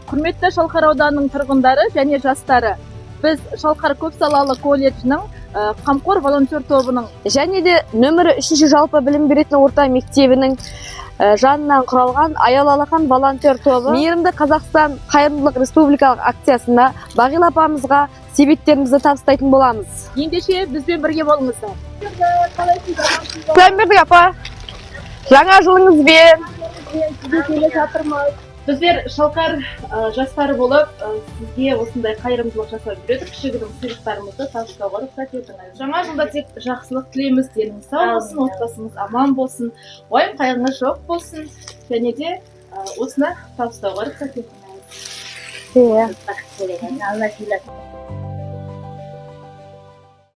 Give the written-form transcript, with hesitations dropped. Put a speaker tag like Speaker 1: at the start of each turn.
Speaker 1: Құрметті Шалқар ауданының тұрғындары және жастары, біз Шалқар көпсалалы колледжінің қамқор волонтер тобының
Speaker 2: және де нөмірі 3 жалпы білім беретін орта мектебінің жанынан құралған Аял Алақан волонтер тобы мейірімді Қазақстан қайырымдылық республикалық акциясында Бағила апамызға себеттерімізді табыстайтын боламыз.
Speaker 1: Ендеше бізбен бірге болыңыздар.
Speaker 2: Сәлем апа. Жаңа жылыңызбен.
Speaker 1: Біздер Шалқар жастары болып, сізге осындай қайырымдылық жасап жүредік. Кішігірім сыйлықтарымызды табыстауға рұқсат етіңіз. Жаңа жылда тек жақсылық тілейміз, деніңіз сау болсын, отбасыңыз аман болсын, уайым қайғыңыз жоқ болсын, және де осыны табыстауға рұқсат етіңіз.
Speaker 2: Иә.
Speaker 1: Алла